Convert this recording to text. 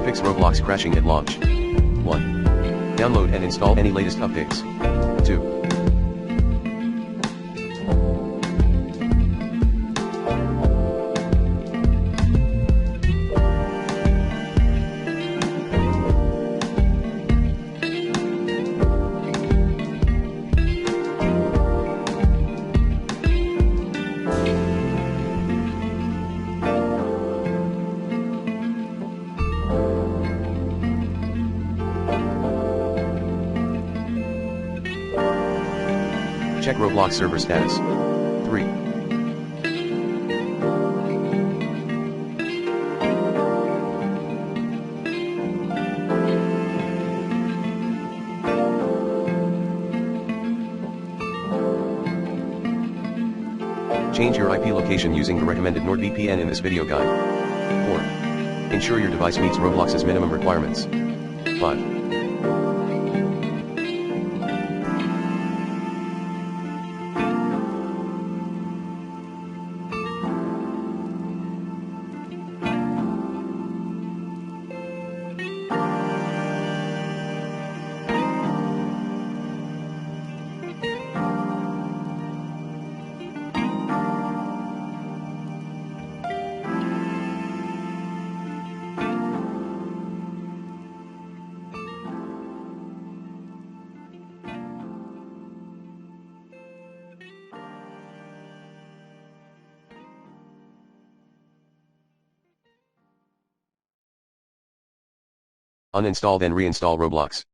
to fix Roblox crashing at launch. 1. Download and install any latest updates. 2. Check Roblox server status. 3. Change your IP location using the recommended NordVPN in this video guide. 4. Ensure your device meets Roblox's minimum requirements. 5. Uninstall then reinstall Roblox.